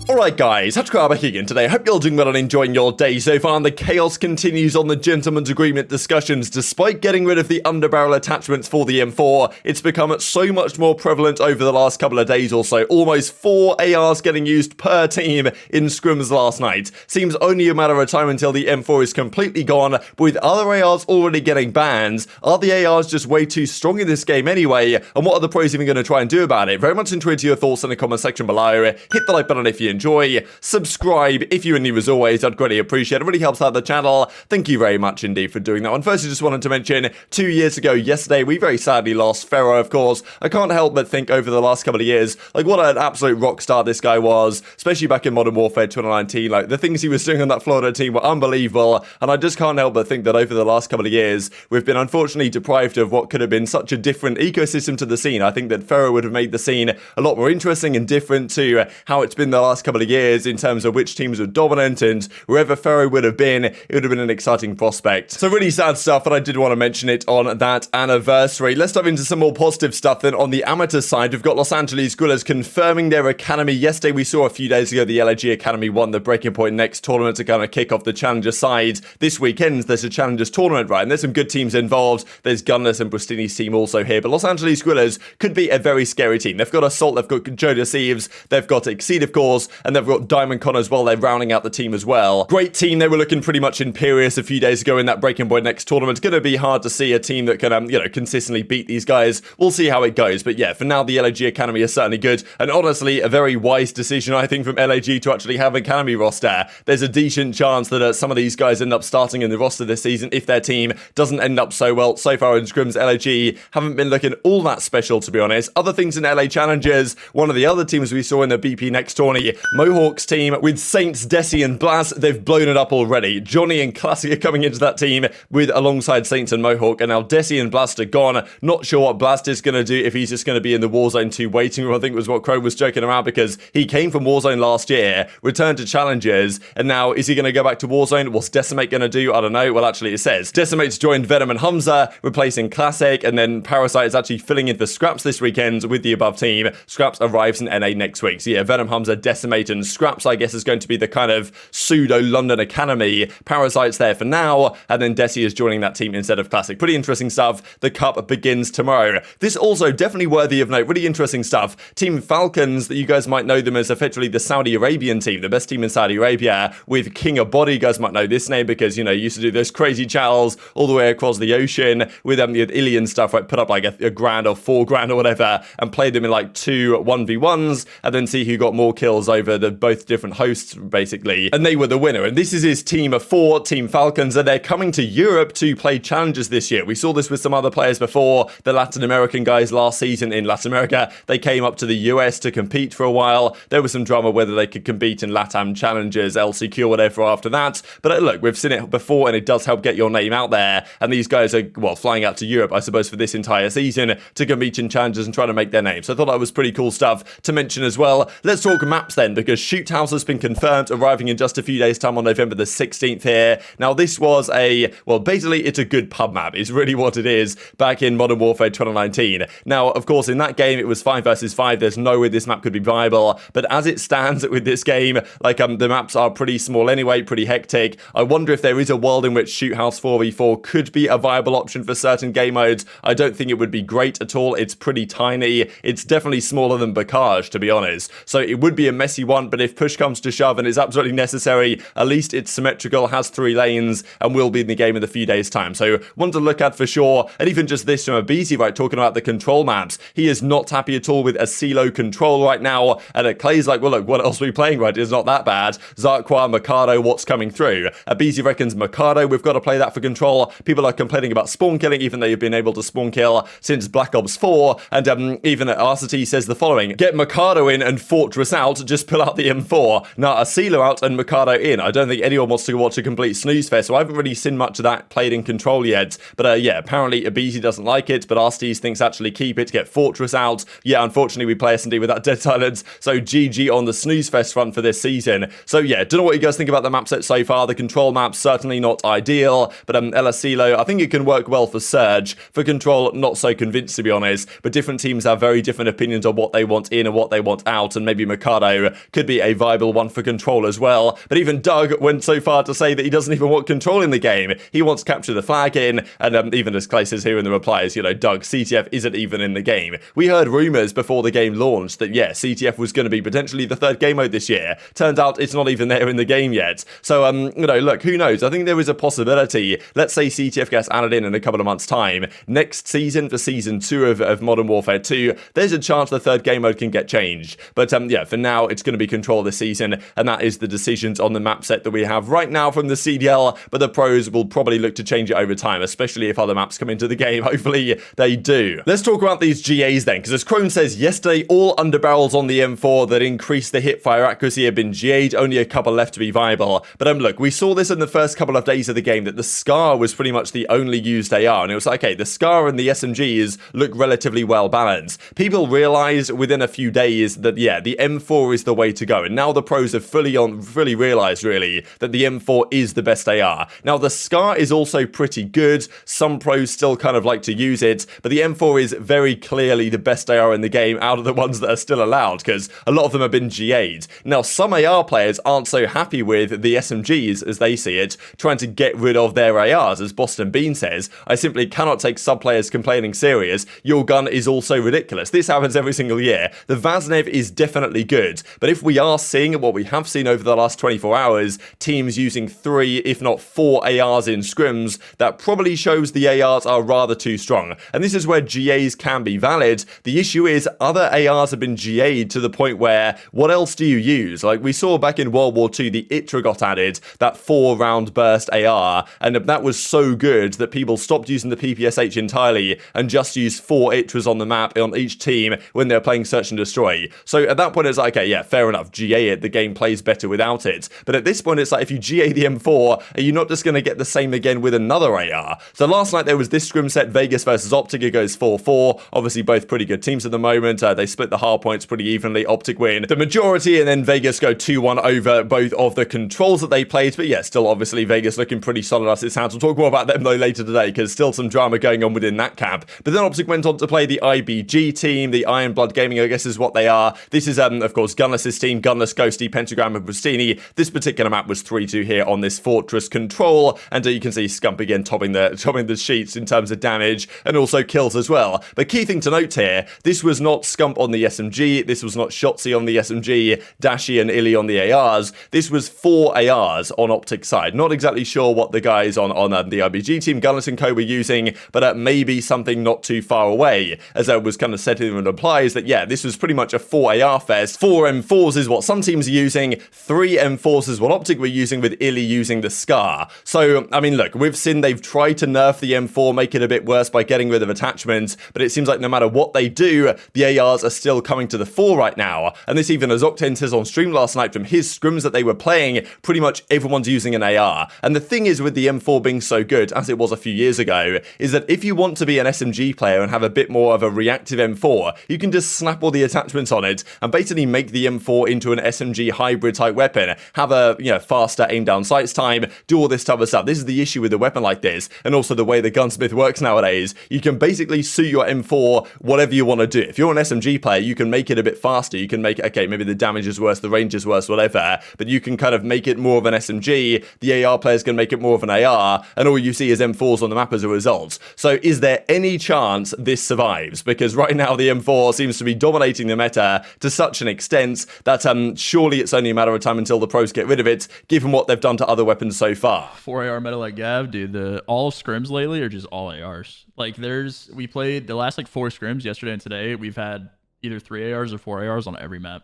Alright guys, TacticalRab back again today. Hope you're all doing well and enjoying your day so far, and the chaos continues on the gentleman's agreement discussions. Despite getting rid of the underbarrel attachments for the M4, it's become so much more prevalent over the last couple of days or so. Almost 4 ARs getting used per team in scrims last night. Seems only a matter of time until the M4 is completely gone, but with other ARs already getting banned, are the ARs just way too strong in this game anyway? And what are the pros even going to try and do about it? Very much intrigued to your thoughts in the comment section below. Hit the like button if you enjoy, subscribe if you're new as always, I'd greatly appreciate it. It really helps out the channel. Thank you very much indeed for doing that one. First, I just wanted to mention 2 years ago yesterday we very sadly lost Pharaoh, of course. I can't help but think over the last couple of years, like what an absolute rock star this guy was, especially back in Modern Warfare 2019. Like the things he was doing on that Florida team were unbelievable, and I just can't help but think that over the last couple of years we've been unfortunately deprived of what could have been such a different ecosystem to the scene. I think that Pharaoh would have made the scene a lot more interesting and different to how it's been the last couple of years in terms of which teams were dominant, and wherever Pharaoh would have been, it would have been an exciting prospect. So really sad stuff, but I did want to mention it on that anniversary. Let's dive into some more positive stuff then. On the amateur side, we've got Los Angeles Guerrillas confirming their academy. Yesterday we saw a few days ago the LAG Academy won the Breaking Point Next tournament to kind of kick off the Challenger side. This weekend there's a Challengers tournament, right? And there's some good teams involved. There's Gunless and Bristini's team also here, but Los Angeles Guerrillas could be a very scary team. They've got Assault, they've got Joe Thieves, they've got Exceed of course, and they've got Diamond Con as well. They're rounding out the team as well. Great team. They were looking pretty much imperious a few days ago in that Breaking Point Next tournament. It's going to be hard to see a team that can, consistently beat these guys. We'll see how it goes. But yeah, for now, the LAG Academy is certainly good. And honestly, a very wise decision, I think, from LAG to actually have an Academy roster. There's a decent chance that some of these guys end up starting in the roster this season if their team doesn't end up so well. So far in scrims, LAG haven't been looking all that special, to be honest. Other things in LA Challengers, one of the other teams we saw in the BP Next tourney, Mohawk's team with Saints, Dashy and Blast, they've blown it up already. Johnny and Classic are coming into that team with alongside Saints and Mohawk, and now Dashy and Blast are gone. Not sure what Blast is going to do, if he's just going to be in the Warzone 2 waiting room, I think was what Crow was joking around, because he came from Warzone last year, returned to Challengers, and now is he going to go back to Warzone? What's Decimate going to do? I don't know. Well, actually it says Decimate's joined Venom and Hamza, replacing Classic, and then Parasite is actually filling in for Scraps this weekend with the above team. Scraps arrives in NA next week. So yeah, Venom, Hamza, Decimate, and Scraps I guess is going to be the kind of pseudo London Academy. Parasite's there for now, and then Desi is joining that team instead of Classic. Pretty interesting stuff. The Cup begins tomorrow. This also definitely worthy of note. Really interesting stuff. Team Falcons, that you guys might know them as effectively the Saudi Arabian team, the best team in Saudi Arabia, with King of Body. You guys might know this name because, he used to do those crazy channels all the way across the ocean with the iLLeY and stuff, right? Put up like a grand or $4,000 or whatever, and played them in like 2 1v1s, and then see who got more kills over the both different hosts, basically. And they were the winner. And this is his team of 4, Team Falcons, and they're coming to Europe to play challenges this year. We saw this with some other players before. The Latin American guys last season in Latin America, they came up to the US to compete for a while. There was some drama whether they could compete in LATAM challenges, LCQ, whatever after that. But look, we've seen it before, and it does help get your name out there. And these guys are, well, flying out to Europe, I suppose, for this entire season to compete in challenges and try to make their name. So I thought that was pretty cool stuff to mention as well. Let's talk maps then, because Shoot House has been confirmed, arriving in just a few days' time on November the 16th here. Now, this was basically, it's a good pub map, is really what it is, back in Modern Warfare 2019. Now, of course, in that game, it was 5 versus 5. There's no way this map could be viable. But as it stands with this game, the maps are pretty small anyway, pretty hectic. I wonder if there is a world in which Shoot House 4v4 could be a viable option for certain game modes. I don't think it would be great at all. It's pretty tiny. It's definitely smaller than Bacage, to be honest. So it would be a messy one, but if push comes to shove and it's absolutely necessary, at least it's symmetrical, has 3 lanes, and will be in the game in a few days' time. So one to look at for sure. And even just this from aBeZy, right, talking about the control maps. He is not happy at all with a CeeLo control right now. And Clay's like, well, look, what else are we playing, right? It's not that bad. Zarqua, Mikado, what's coming through? aBeZy reckons Mikado, we've got to play that for control. People are complaining about spawn killing, even though you've been able to spawn kill since Black Ops 4. And even Arcitys says the following: get Mikado in and Fortress out, just pull out the M4. Now, a CeeLo out and Mikado in. I don't think anyone wants to watch a complete snooze fest, so I haven't really seen much of that played in control yet. But yeah, apparently aBeZy doesn't like it, but Arcitys thinks actually keep it, get Fortress out. Yeah, unfortunately, we play S&D with that dead silence, so GG on the snooze fest front for this season. So yeah, don't know what you guys think about the map set so far. The control map's certainly not ideal, but CeeLo, I think it can work well for Surge. For control, not so convinced, to be honest, but different teams have very different opinions on what they want in and what they want out, and maybe Mikado could be a viable one for control as well. But even Doug went so far to say that he doesn't even want control in the game. He wants capture the flag in, and even as Clay says here in the replies, you know, Doug, CTF isn't even in the game. We heard rumors before the game launched that, yeah, CTF was going to be potentially the third game mode this year. Turns out it's not even there in the game yet. So, you know, look, who knows? I think there is a possibility. Let's say CTF gets added in a couple of months' time. Next season, for Season 2 of Modern Warfare 2, there's a chance the third game mode can get changed. But, yeah, for now, it's going to be control this season, and that is the decisions on the map set that we have right now from the CDL, but the pros will probably look to change it over time, especially if other maps come into the game. Hopefully, they do. Let's talk about these GAs then, because as Chrome says, yesterday, all underbarrels on the M4 that increased the hipfire accuracy have been GA'd, only a couple left to be viable. But look, we saw this in the first couple of days of the game, that the SCAR was pretty much the only used AR, and it was like, okay, the SCAR and the SMGs look relatively well balanced. People realized within a few days that, yeah, the M4 is the way to go, and now the pros have fully realized, really, that the M4 is the best AR. Now, the SCAR is also pretty good. Some pros still kind of like to use it, but the M4 is very clearly the best AR in the game out of the ones that are still allowed, because a lot of them have been GA'd. Now, some AR players aren't so happy with the SMGs, as they see it, trying to get rid of their ARs. As Boston Bean says, I simply cannot take sub players complaining serious. Your gun is also ridiculous. This happens every single year. The Vaznev is definitely good, but if we are seeing what we have seen over the last 24 hours, teams using 3, if not 4 ARs in scrims, that probably shows the ARs are rather too strong. And this is where GAs can be valid. The issue is other ARs have been GA'd to the point where, what else do you use? Like we saw back in World War II, the ITRA got added, that 4-round burst AR, and that was so good that people stopped using the PPSH entirely and just used 4 ITRAs on the map on each team when they're playing Search and Destroy. So at that point, it's like, okay, yeah, fair enough, GA it, the game plays better without it. But at this point, it's like, if you GA the M4, are you not just going to get the same again with another AR? So last night, there was this scrim set, Vegas versus OpTic. It goes 4-4. Obviously, both pretty good teams at the moment. They split the hard points pretty evenly. OpTic win the majority, and then Vegas go 2-1 over both of the controls that they played. But yeah, still obviously Vegas looking pretty solid as it sounds. We'll talk more about them though later today, because still some drama going on within that camp. But then OpTic went on to play the iBeZy team, the Iron Blood Gaming, I guess is what they are. This is, of course, Gunless's team, Gunless, Ghosty, Pentagram, and Pristini. This particular map was 3-2 here on this Fortress control, and you can see Scump again topping the sheets in terms of damage and also kills as well. But key thing to note here, this was not Scump on the SMG, this was not Shotzzy on the SMG, Dashy and iLLeY on the ARs. This was 4 ARs on OpTic side. Not exactly sure what the guys on the iBeZy team, Gunless and Co, were using, but maybe something not too far away, as I was kind of said in the replies that, yeah, this was pretty much a 4 AR fest. 4 M4s is what some teams are using, 3 M4s is what OpTic were using, with iLLeY using the SCAR. So, I mean, look, we've seen they've tried to nerf the M4, make it a bit worse by getting rid of attachments, but it seems like no matter what they do, the ARs are still coming to the fore right now. And this even, as Octane says on stream last night, from his scrims that they were playing, pretty much everyone's using an AR. And the thing is with the M4 being so good, as it was a few years ago, is that if you want to be an SMG player and have a bit more of a reactive M4, you can just snap all the attachments on it and basically make the M4 into an SMG hybrid type weapon, have a, you know, faster aim down sights time, do all this type of stuff. This is the issue with a weapon like this, and also the way the gunsmith works nowadays. You can basically suit your M4 whatever you want to do. If you're an SMG player, you can make it a bit faster. You can make it, okay, maybe the damage is worse, the range is worse, whatever, but you can kind of make it more of an SMG. The AR players can make it more of an AR, and all you see is M4s on the map as a result. So is there any chance this survives? Because right now the M4 seems to be dominating the meta to such an extent that surely it's only a matter of time until the pros get rid of it, given what they've done to other weapons so far. 4 AR meta like Gav, dude. All scrims lately are just all ARs. Like we played the last like 4 scrims yesterday and today. We've had either 3 ARs or 4 ARs on every map.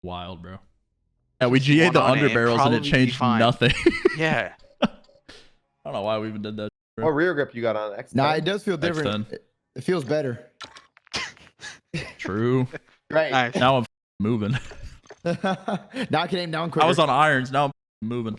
Wild, bro. Yeah, we GA'd the underbarrels and it changed nothing. Yeah. I don't know why we even did that. What rear grip you got on X10? Nah, it does feel different. X10. It feels better. True. Right. Nice. Now I'm moving. Now I can aim down quicker. I was on irons. Now I'm moving.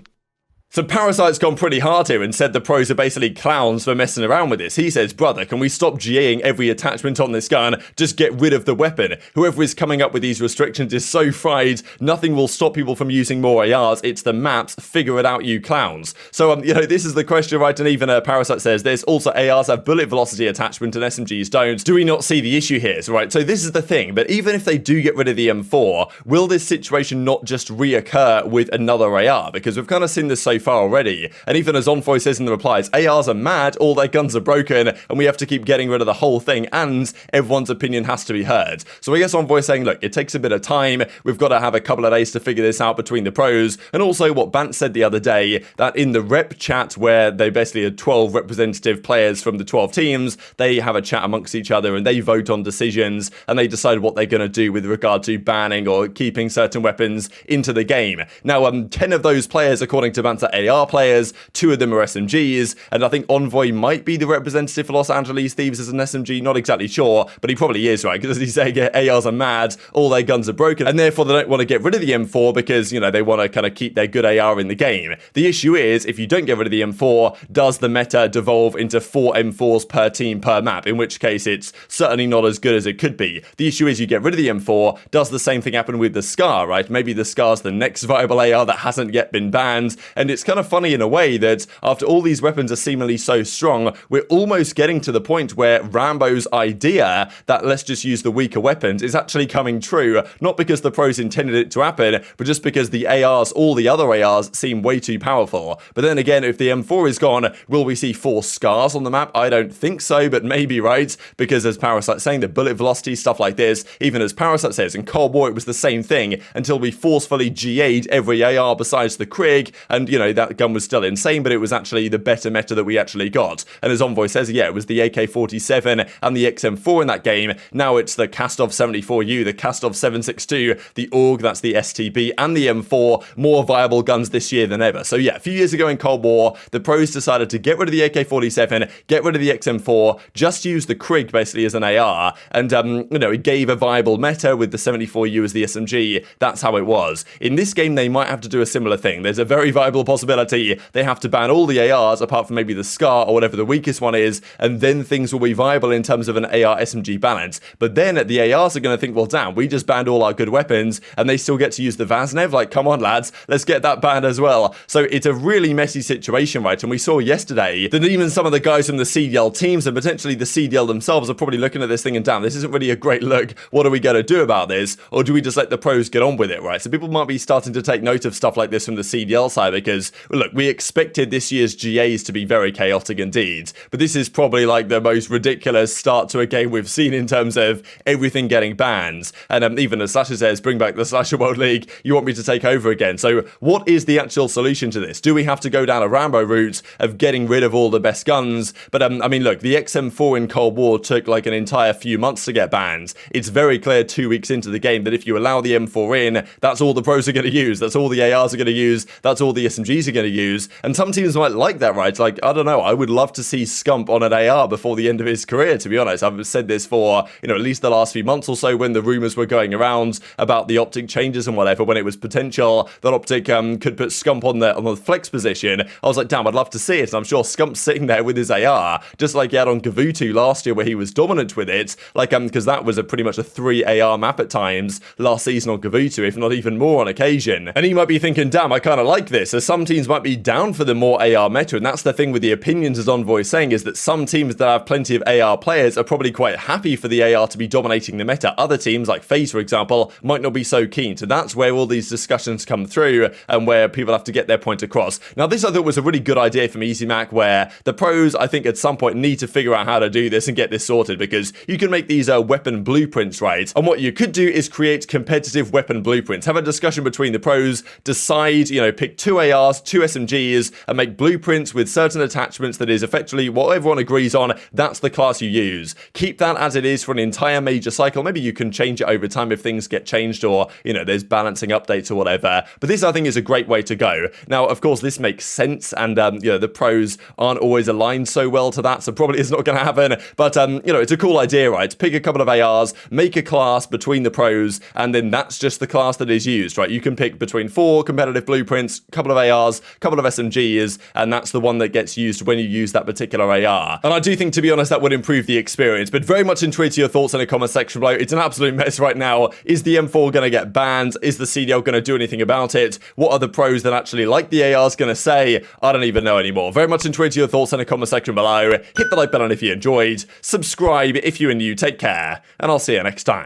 So Parasite's gone pretty hard here and said the pros are basically clowns for messing around with this. He says, brother, can we stop GAing every attachment on this gun? Just get rid of the weapon. Whoever is coming up with these restrictions is so fried, nothing will stop people from using more ARs. It's the maps. Figure it out, you clowns. So, this is the question, right? And even Parasite says this. Also, ARs have bullet velocity attachment and SMGs don't. Do we not see the issue here? So, right, so this is the thing. But even if they do get rid of the M4, will this situation not just reoccur with another AR? Because we've kind of seen this so far already. And even as Envoy says in the replies, ARs are mad, all their guns are broken, and we have to keep getting rid of the whole thing, and everyone's opinion has to be heard. So I guess Envoy saying, look, it takes a bit of time, we've got to have a couple of days to figure this out between the pros, and also what Bance said the other day, that in the rep chat where they basically had 12 representative players from the 12 teams, they have a chat amongst each other and they vote on decisions, and they decide what they're going to do with regard to banning or keeping certain weapons into the game. Now, 10 of those players, according to Bance, are AR players, 2 of them are SMGs, and I think Envoy might be the representative for Los Angeles Thieves as an SMG, not exactly sure, but he probably is, right? Because as he's saying, ARs are mad, all their guns are broken, and therefore they don't want to get rid of the M4 because, they want to kind of keep their good AR in the game. The issue is, if you don't get rid of the M4, does the meta devolve into 4 M4s per team per map, in which case it's certainly not as good as it could be. The issue is you get rid of the M4, does the same thing happen with the Scar, right? Maybe the Scar's the next viable AR that hasn't yet been banned, and it's kind of funny in a way that after all these weapons are seemingly so strong, we're almost getting to the point where Rambo's idea that let's just use the weaker weapons is actually coming true, not because the pros intended it to happen, but just because the ARs, all the other ARs, seem way too powerful. But then again, if the M4 is gone, will we see 4 Scars on the map? I don't think so, but maybe, right? Because as Parasite's saying, the bullet velocity, stuff like this, even as Parasite says, in Cold War it was the same thing until we forcefully GA'd every AR besides the Krig, and that gun was still insane, but it was actually the better meta that we actually got. And as Envoy says, yeah, it was the AK-47 and the XM4 in that game. Now it's the Kastov 74U, the Kastov 762, the AUG, that's the STB, and the M4, more viable guns this year than ever. So yeah, a few years ago in Cold War, the pros decided to get rid of the AK-47, get rid of the XM4, just use the Krig basically as an AR, and it gave a viable meta with the 74U as the SMG. That's how it was. In this game, they might have to do a similar thing. There's a very viable possibility they have to ban all the ARs apart from maybe the Scar or whatever the weakest one is, and then things will be viable in terms of an AR SMG balance. But then the ARs are going to think, well, damn, we just banned all our good weapons and they still get to use the Vaznev. Like, come on, lads, let's get that banned as well. So it's a really messy situation, right? And we saw yesterday that even some of the guys from the CDL teams and potentially the CDL themselves are probably looking at this thing and, damn, this isn't really a great look. What are we going to do about this? Or do we just let the pros get on with it, right? So people might be starting to take note of stuff like this from the CDL side because, look, we expected this year's GAs to be very chaotic indeed, but this is probably like the most ridiculous start to a game we've seen in terms of everything getting banned. And even as Slasher says, bring back the Slasher World League, you want me to take over again. So what is the actual solution to this? Do we have to go down a Rambo route of getting rid of all the best guns? But look, the XM4 in Cold War took like an entire few months to get banned. It's very clear 2 weeks into the game that if you allow the M4 in, that's all the pros are going to use. That's all the ARs are going to use. That's all the SMGs are going to use. And some teams might like that, right? Like, I don't know. I would love to see Scump on an AR before the end of his career, to be honest. I've said this for, at least the last few months or so when the rumors were going around about the OpTic changes and whatever, when it was potential that OpTic could put Scump on the flex position. I was like, damn, I'd love to see it. And I'm sure Scump's sitting there with his AR, just like he had on Gavutu last year where he was dominant with it. Like, because that was pretty much a 3 AR map at times last season on Gavutu, if not even more on occasion. And he might be thinking, damn, I kind of like this. So some teams might be down for the more AR meta, and that's the thing with the opinions, as Envoy is saying, is that some teams that have plenty of AR players are probably quite happy for the AR to be dominating the meta. Other teams, like FaZe, for example, might not be so keen. So that's where all these discussions come through and where people have to get their point across. Now, this I thought was a really good idea from Mack, where the pros, I think, at some point need to figure out how to do this and get this sorted, because you can make these weapon blueprints, right? And what you could do is create competitive weapon blueprints. Have a discussion between the pros, decide, pick 2 ARs, 2 SMGs, and make blueprints with certain attachments that is effectively what everyone agrees on. That's the class you use. Keep that as it is for an entire major cycle. Maybe you can change it over time if things get changed or, there's balancing updates or whatever. But this, I think, is a great way to go. Now, of course, this makes sense, and, the pros aren't always aligned so well to that, so probably it's not going to happen. But, it's a cool idea, right? Pick a couple of ARs, make a class between the pros, and then that's just the class that is used, right? You can pick between 4 competitive blueprints, a couple of ARs, a couple of SMGs, and that's the one that gets used when you use that particular AR. And I do think, to be honest, that would improve the experience, but very much intrigued to your thoughts in the comment section below. It's an absolute mess right now. Is the M4 going to get banned? Is the CDL going to do anything about it? What are the pros that actually like the ARs going to say? I don't even know anymore. Very much intrigued to your thoughts in the comment section below. Hit the like button if you enjoyed. Subscribe if you are new. Take care, and I'll see you next time.